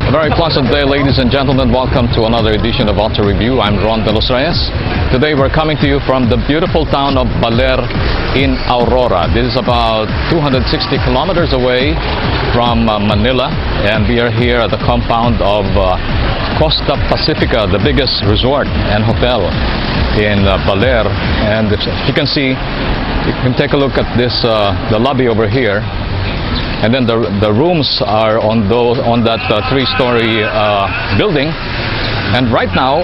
A very pleasant day, ladies and gentlemen. Welcome to another edition of Auto Review. I'm Ron De Los Reyes. Today we're coming to you from the beautiful town of Baler in Aurora. This is about 260 kilometers away from Manila, and we are here at the compound of Costa Pacifica, the biggest resort and hotel in Baler. And if you can see, you can take a look at this, the lobby over here. And then the rooms are on that three-story building. And right now,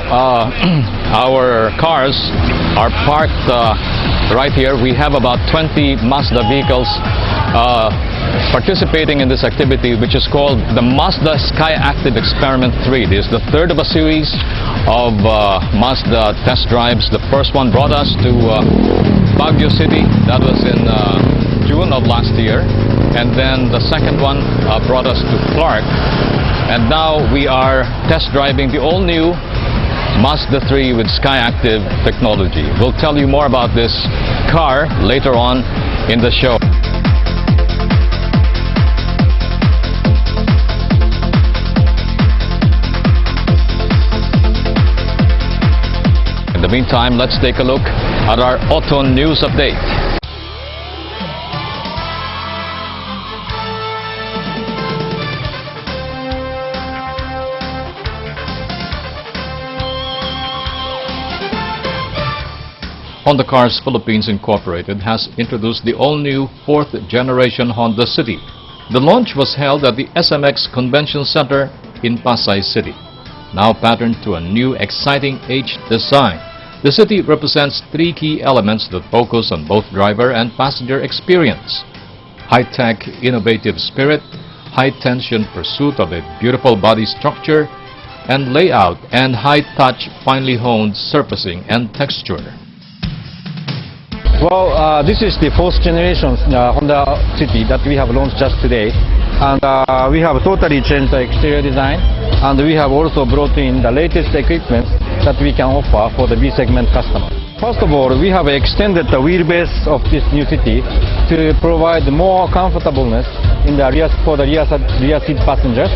our cars are parked right here. We have about 20 Mazda vehicles participating in this activity, which is called the Mazda Sky Active Experiment 3. This is the third of a series of Mazda test drives. The first one brought us to Baguio City. That was in June of last year. And then the second one brought us to Clark. And now we are test driving the all-new Mazda 3 with Sky Active technology. We'll tell you more about this car later on in the show. In the meantime, let's take a look at our auto news update. Honda Cars Philippines Incorporated has introduced the all-new 4th generation Honda City. The launch was held at the SMX Convention Center in Pasay City. Now patterned to a new exciting H design, the City represents three key elements that focus on both driver and passenger experience: high-tech, innovative spirit, high-tension pursuit of a beautiful body structure, and layout and high-touch, finely honed surfacing and texture. Well, this is the 4th generation Honda City that we have launched just today, and we have totally changed the exterior design, and we have also brought in the latest equipment that we can offer for the B-segment customer. First of all, we have extended the wheelbase of this new City to provide more comfortableness in the for the rear seat passengers.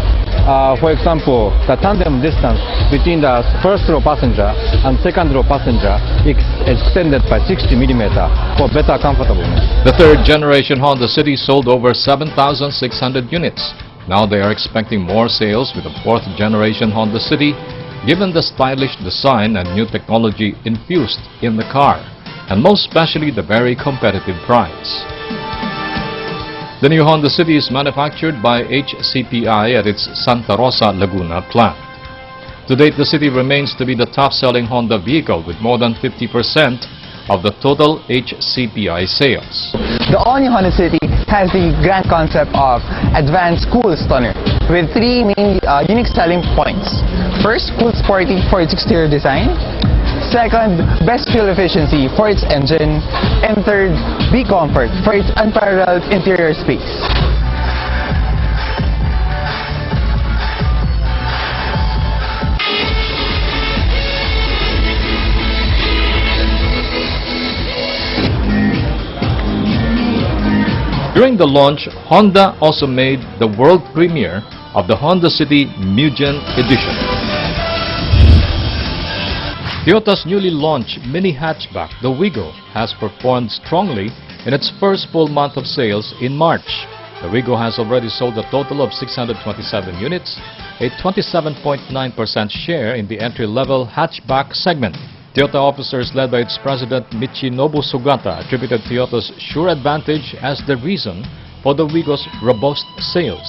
For example, the tandem distance between the first row passenger and second row passenger is extended by 60 mm for better comfortableness. The 3rd generation Honda City sold over 7,600 units. Now they are expecting more sales with the 4th generation Honda City, given the stylish design and new technology infused in the car, and most especially the very competitive price. The new Honda City is manufactured by HCPI at its Santa Rosa, Laguna plant. To date, the City remains to be the top-selling Honda vehicle with more than 50% of the total HCPI sales. The all-new Honda City has the grand concept of advanced cool stunner with three main unique selling points. First, cool sporty for its exterior design. Second, best fuel efficiency for its engine. And third, B-Comfort for its unparalleled interior space. During the launch, Honda also made the world premiere of the Honda City Mugen Edition. Toyota's newly launched mini hatchback, the Wigo, has performed strongly in its first full month of sales in March. The Wigo has already sold a total of 627 units, a 27.9% share in the entry-level hatchback segment. Toyota officers led by its president Michinobu Sugata attributed Toyota's Sure Advantage as the reason for the Wigo's robust sales.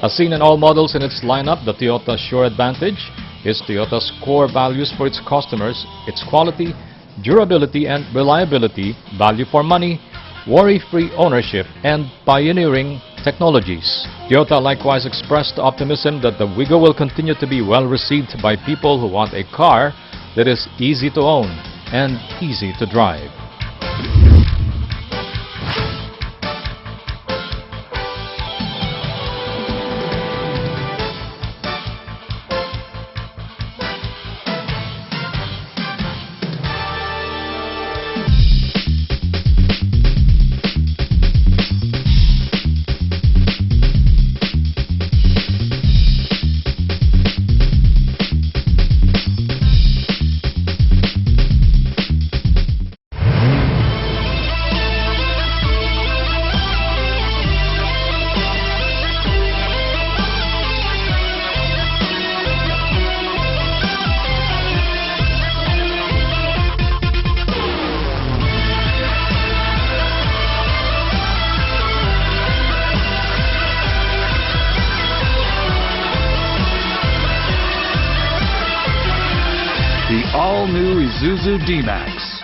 As seen in all models in its lineup, the Toyota Sure Advantage is Toyota's core values for its customers: its quality, durability and reliability, value for money, worry-free ownership, and pioneering technologies. Toyota likewise expressed optimism that the Wigo will continue to be well received by people who want a car that is easy to own and easy to drive. all-new Isuzu D-Max.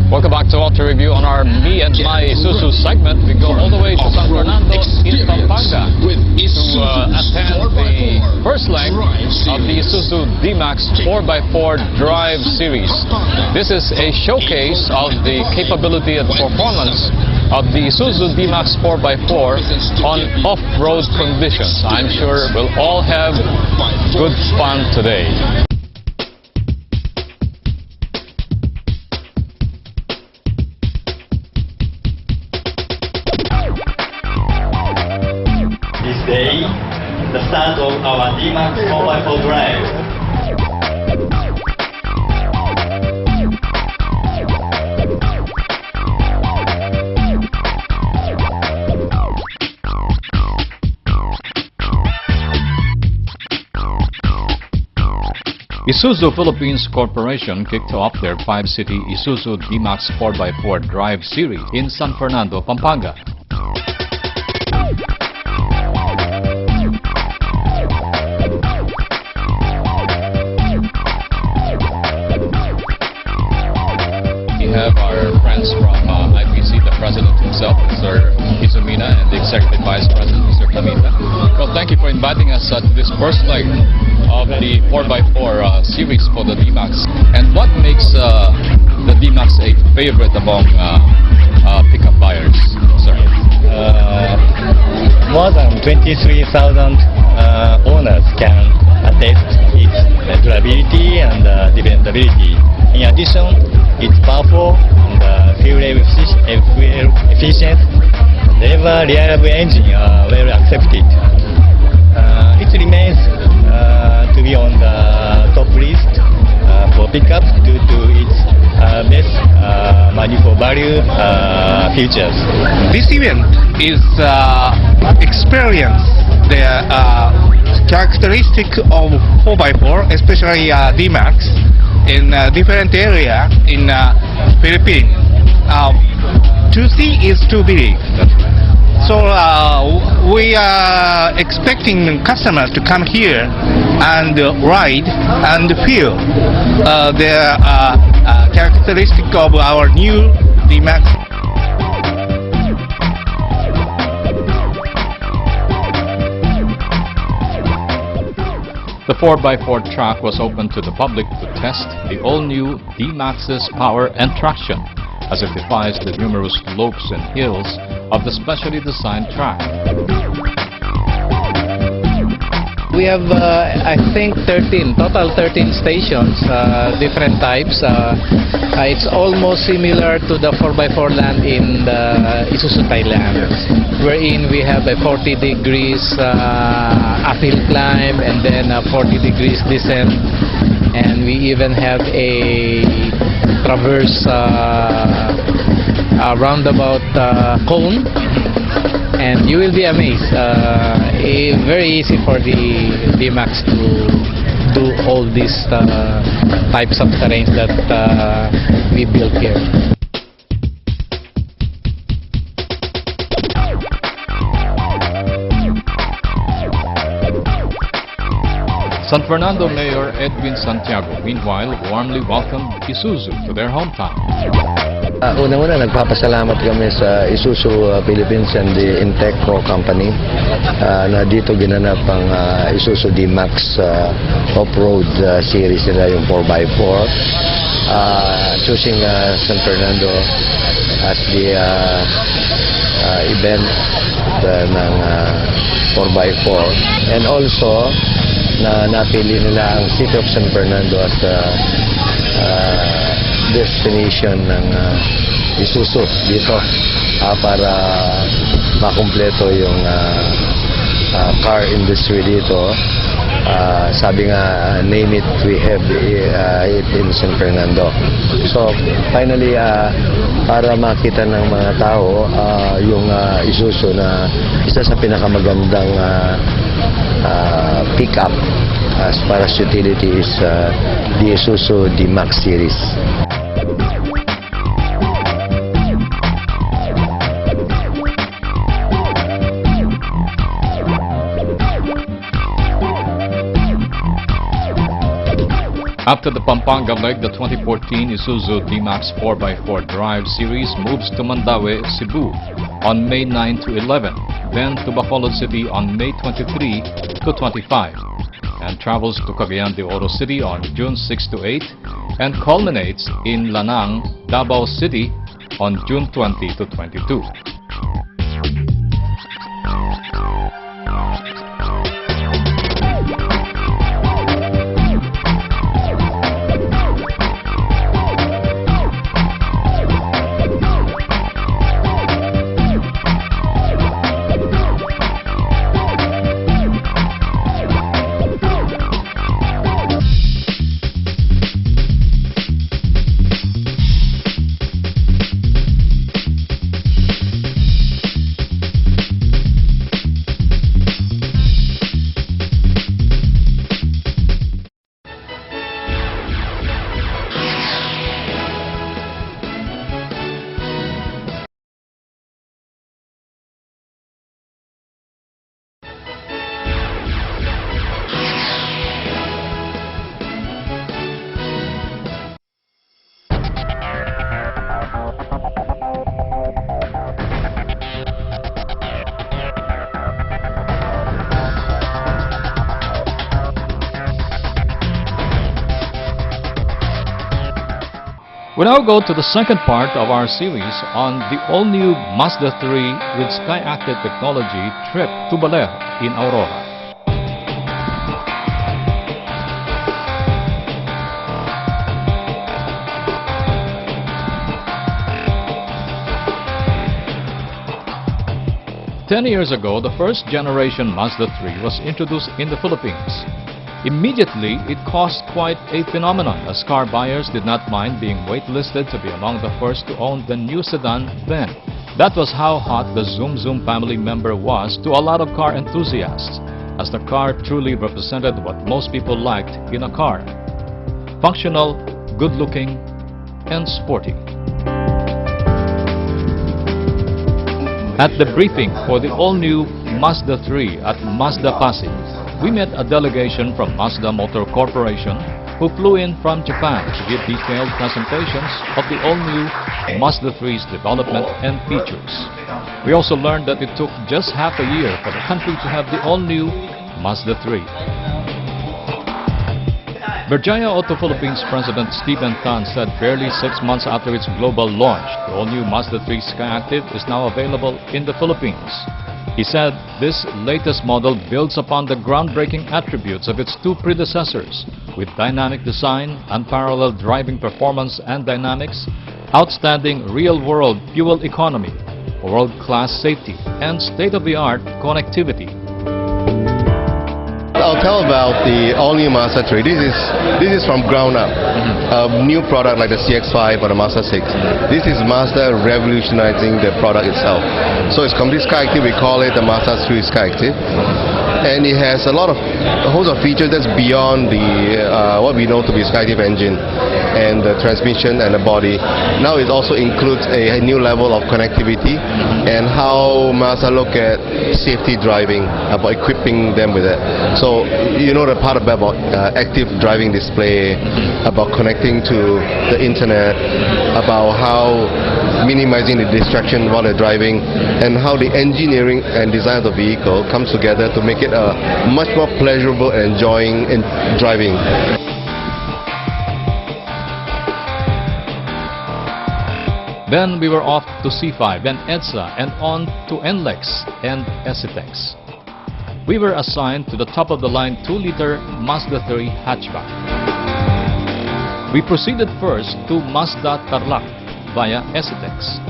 Welcome back to Auto Review on our Me and My Isuzu segment. We go all the way to San Fernando in Pampanga to attend the first leg of the Isuzu D-Max 4x4 Drive Series. This is a showcase of the capability and performance of the Isuzu D-Max 4x4 on off-road conditions. I'm sure we'll all have good fun today. Day, the start of our D-Max 4x4 drive. Isuzu Philippines Corporation kicked off their 5-city Isuzu D-Max 4x4 Drive Series in San Fernando, Pampanga. We have our friends from IPC, the president himself, Mr. Izumina, and the executive vice president, Mr. Kamita. Well, thank you for inviting us to this first leg of the 4x4 series for the D-Max. And what makes the D-Max a favorite among pickup buyers, sir? More than 23,000 owners can attest its durability and dependability. In addition, its powerful and fuel efficient, never reliable engine are well accepted. It remains to be on the top list for pickups due to its best value for value features. This event is experience the characteristic of 4x4, especially D-Max, in different area in Philippines. To see is to believe. So we are expecting customers to come here and ride and feel the characteristic of our new D-Max. The 4x4 track was open to the public to test the all-new D-Max's power and traction as it defies the numerous slopes and hills of the specially designed track. We have, I think, total 13 stations, different types. It's almost similar to the 4x4 land in the Isuzu Thailand, wherein we have a 40 degrees uphill climb and then a 40 degrees descent, and we even have a traverse roundabout cone. And you will be amazed. Very easy for the D-Max to do all these types of terrains that we built here. San Fernando Mayor Edwin Santiago, meanwhile, warmly welcomed Isuzu to their hometown. Una-una, nagpapasalamat kami sa Isuzu Philippines and the Inteco Company na dito ginanap ang Isuzu D-Max off-road series nila, yung 4x4. Choosing San Fernando as the event ng 4x4. And also, na napili nila ang City of San Fernando as the destination ng Isuzu dito para makumpleto yung car industry dito. Sabi nga, name it, we have it in San Fernando. So finally, para makita ng mga tao yung Isuzu na isa sa pinakamagandang pick-up as far as utility is the Isuzu D-Max series. After the Pampanga leg, the 2014 Isuzu D-Max 4x4 Drive Series moves to Mandaue, Cebu on May 9 to 11, then to Bacolod City on May 23 to 25, and travels to Cagayan de Oro City on June 6 to 8, and culminates in Lanang, Davao City on June 20 to 22. We now go to the second part of our series on the all-new Mazda 3 with Sky-Active technology trip to Baler in Aurora. Ten years ago, the first generation Mazda 3 was introduced in the Philippines. Immediately, it caused quite a phenomenon as car buyers did not mind being waitlisted to be among the first to own the new sedan then. That was how hot the Zoom Zoom family member was to a lot of car enthusiasts, as the car truly represented what most people liked in a car: functional, good-looking, and sporty. At the briefing for the all-new Mazda 3 at Mazda Pasig, we met a delegation from Mazda Motor Corporation who flew in from Japan to give detailed presentations of the all-new Mazda 3's development and features. We also learned that it took just half a year for the country to have the all-new Mazda 3. Berjaya Auto Philippines President Stephen Tan said barely 6 months after its global launch, the all-new Mazda 3 Sky-Active is now available in the Philippines. He said this latest model builds upon the groundbreaking attributes of its two predecessors, with dynamic design, unparalleled driving performance and dynamics, outstanding real-world fuel economy, world-class safety, and state-of-the-art connectivity. I'll tell about the all-new Mazda 3. This is from ground up. A new product like the CX-5 or the Mazda 6. This is Mazda revolutionizing the product itself. So it's complete Sky-Active. We call it the Mazda 3 Sky-Active. and it has a host of features that's beyond the what we know to be Skydive engine and the transmission and the body. Now it also includes a new level of connectivity and how Mazda look at safety driving, about equipping them with it. So you know the part about active driving display, about connecting to the internet, about how minimizing the distraction while they're driving, and how the engineering and design of the vehicle comes together to make it much more pleasurable and enjoying in driving. Then we were off to C5, then EDSA, and on to NLEX and Esitex. We were assigned to the top-of-the-line 2-liter Mazda 3 hatchback. We proceeded first to Mazda Tarlac via Esitex.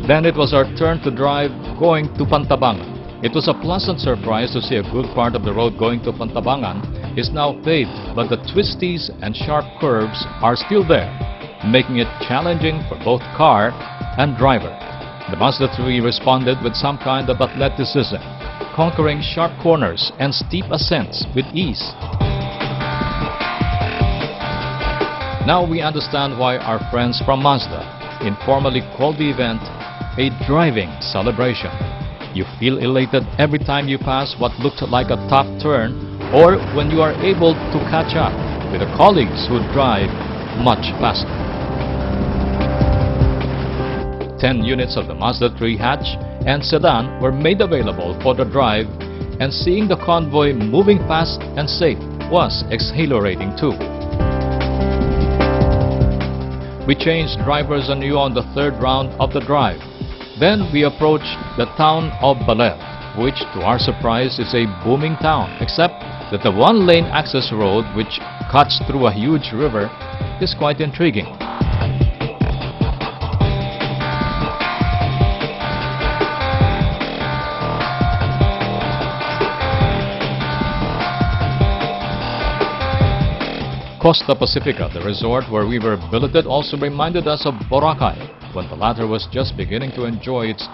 Then it was our turn to drive going to Pantabangan. It was a pleasant surprise to see a good part of the road going to Pantabangan is now paved, but the twisties and sharp curves are still there, making it challenging for both car and driver. The Mazda 3 responded with some kind of athleticism, conquering sharp corners and steep ascents with ease. Now we understand why our friends from Mazda informally called the event a driving celebration. You feel elated every time you pass what looked like a tough turn, or when you are able to catch up with the colleagues who drive much faster. 10 units of the Mazda 3 hatch and sedan were made available for the drive, and seeing the convoy moving fast and safe was exhilarating too. We changed drivers anew on the third round of the drive. Then we approached the town of Baler, which to our surprise is a booming town, except that the one-lane access road which cuts through a huge river is quite intriguing. Costa Pacifica, the resort where we were billeted, also reminded us of Boracay, when the latter was just beginning to enjoy its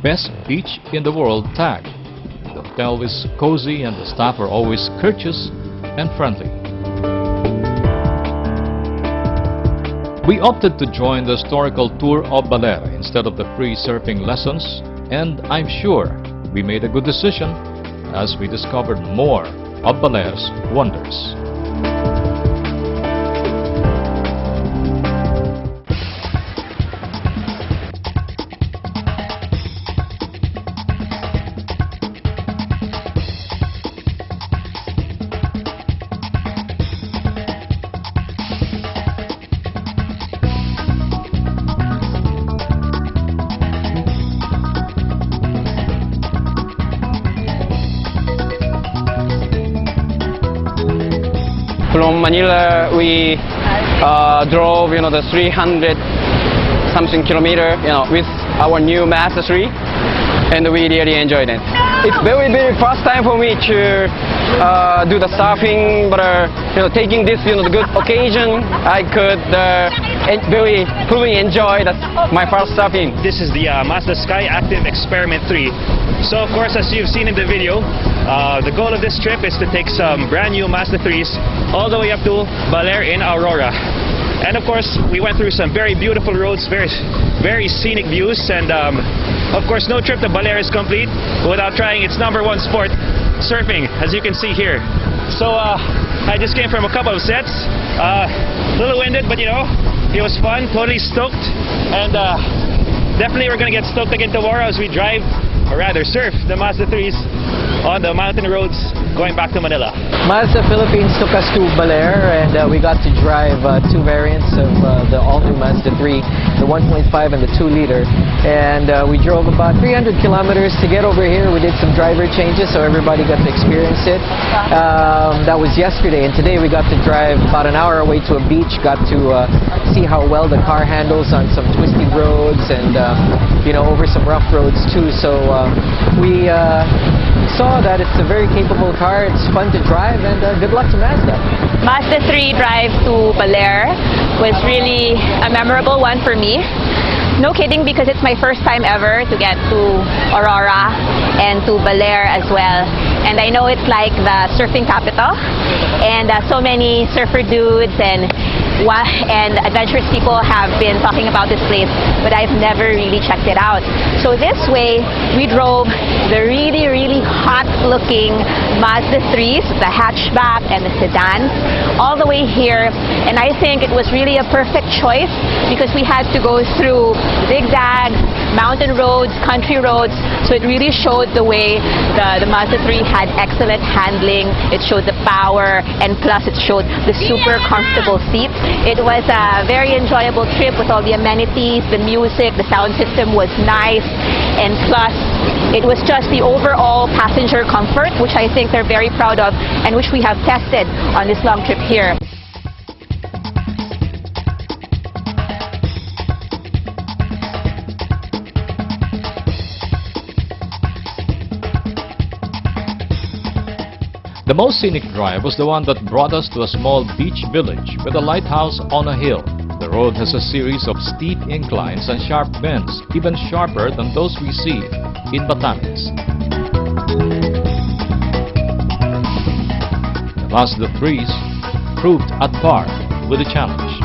best beach in the world tag. The hotel is cozy and the staff are always courteous and friendly. We opted to join the historical tour of Baler instead of the free surfing lessons, and I'm sure we made a good decision as we discovered more of Baler's wonders. From Manila, we drove, the 300 something kilometer, with our new Mazda 3, and we really enjoyed it. It's very first time for me to do the surfing, but taking this, the good occasion, I could very fully enjoy my first surfing. This is the Mazda Sky Active Experiment 3. So of course, as you've seen in the video, the goal of this trip is to take some brand new Mazda 3s all the way up to Baler in Aurora. And of course, we went through some very beautiful roads, very scenic views, and of course, no trip to Baler is complete without trying its #1 sport, surfing, as you can see here. So I just came from a couple of sets, a little winded, but it was fun, totally stoked, and definitely we're going to get stoked again tomorrow as we drive, or rather surf, the Mazda 3s on the mountain roads going back to Manila. Mazda Philippines took us to Baler, and we got to drive two variants of the all-new Mazda 3, the 1.5 and the 2-liter. And we drove about 300 kilometers to get over here. We did some driver changes, so everybody got to experience it. That was yesterday, and today we got to drive about an hour away to a beach, got to see how well the car handles on some twisty roads and, over some rough roads too. So we saw that it's a very capable car, it's fun to drive, and good luck to Mazda. Mazda 3 drive to Baler was really a memorable one for me. No kidding, because it's my first time ever to get to Aurora and to Baler as well. And I know it's like the surfing capital, and so many surfer dudes and adventurous people have been talking about this place, but I've never really checked it out. So this way, we drove the really, really hot-looking Mazda 3s, the hatchback and the sedans, all the way here. And I think it was really a perfect choice because we had to go through zigzags, mountain roads, country roads, so it really showed the way the Mazda 3 had excellent handling. It showed the power, and plus it showed the super comfortable seats. It was a very enjoyable trip with all the amenities, the music, the sound system was nice, and plus it was just the overall passenger comfort, which I think they're very proud of and which we have tested on this long trip here. The most scenic drive was the one that brought us to a small beach village with a lighthouse on a hill. The road has a series of steep inclines and sharp bends, even sharper than those we see in Batanes. The Mazda 3s proved at par with the challenge.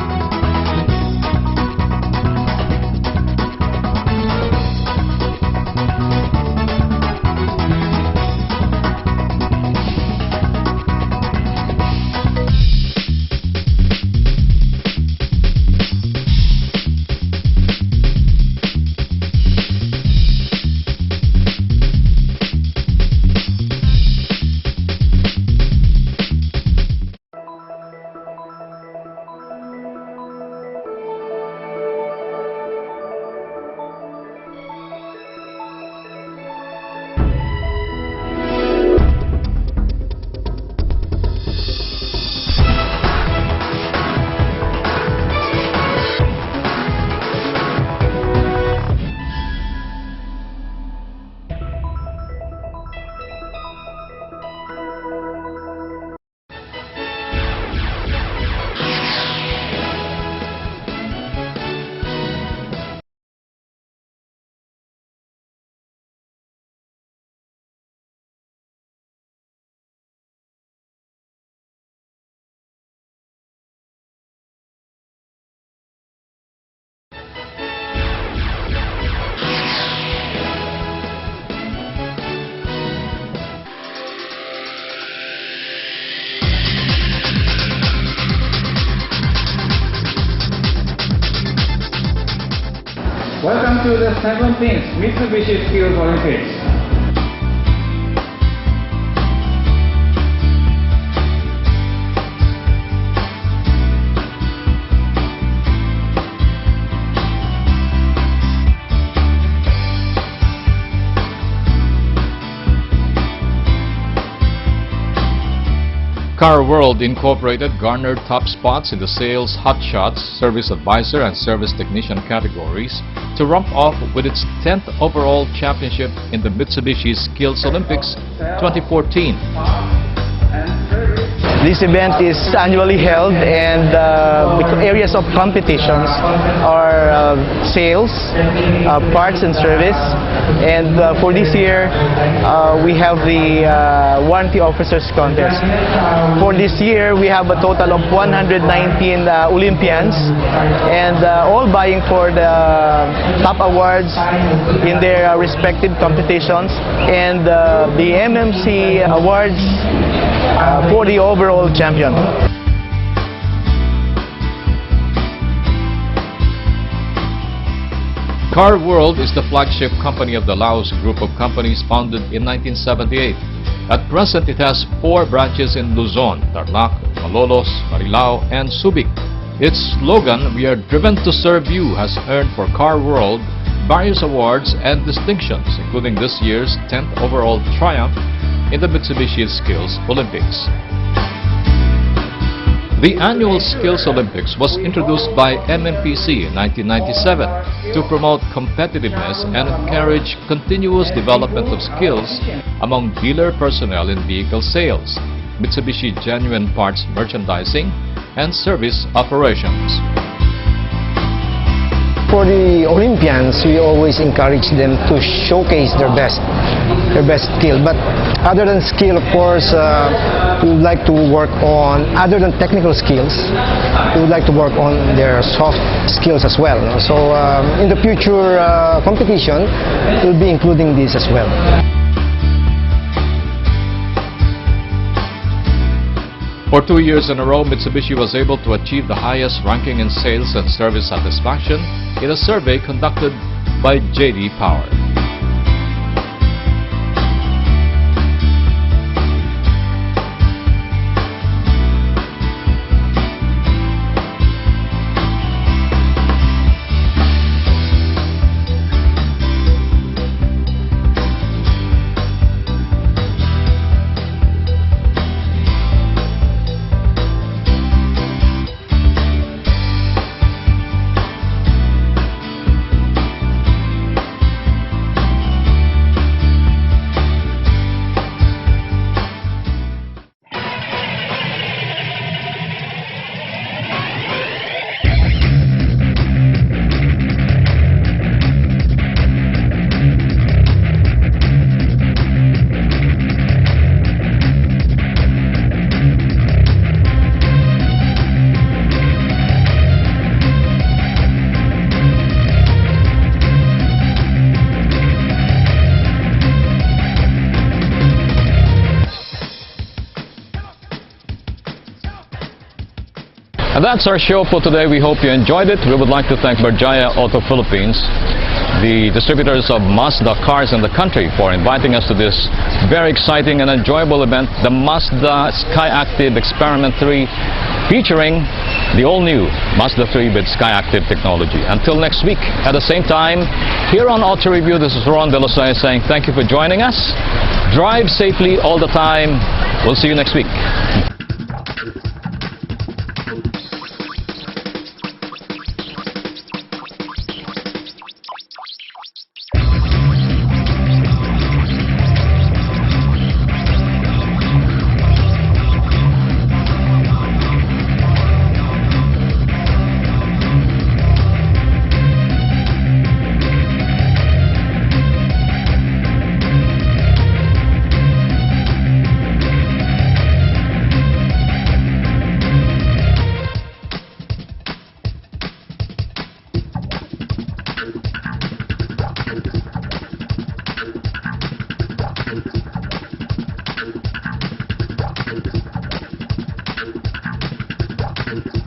Welcome to the 17th Mitsubishi Skills Olympics. Car World Incorporated garnered top spots in the Sales Hot Shots, Service Advisor and Service Technician categories to romp off with its 10th overall championship in the Mitsubishi Skills Olympics 2014. This event is annually held, and the areas of competitions are sales, parts and service, and for this year we have the Warranty Officers Contest. For this year we have a total of 119 Olympians, and all vying for the top awards in their respective competitions, and the MMC awards for the overall champion. Car World is the flagship company of the Laos Group of Companies founded in 1978. At present, it has 4 branches in Luzon, Tarlac, Malolos, Marilao, and Subic. Its slogan, "We are driven to serve you," has earned for Car World various awards and distinctions, including this year's 10th overall triumph in the Mitsubishi Skills Olympics. The annual Skills Olympics was introduced by MMPC in 1997 to promote competitiveness and encourage continuous development of skills among dealer personnel in vehicle sales, Mitsubishi Genuine Parts merchandising, and service operations. for the Olympians, we always encourage them to showcase their best skill. But other than skill, of course, we would like to work on, other than technical skills, we would like to work on their soft skills as well. So in the future competition, we'll be including this as well. For 2 years in a row, Mitsubishi was able to achieve the highest ranking in sales and service satisfaction in a survey conducted by J.D. Power. And that's our show for today. We hope you enjoyed it. We would like to thank Berjaya Auto Philippines, the distributors of Mazda cars in the country, for inviting us to this very exciting and enjoyable event, the Mazda Skyactiv Experiment 3, featuring the all-new Mazda 3 with Skyactiv technology. Until next week, at the same time, here on Auto Review, this is Ron De Los Reyes saying thank you for joining us. Drive safely all the time. We'll see you next week. Thank you.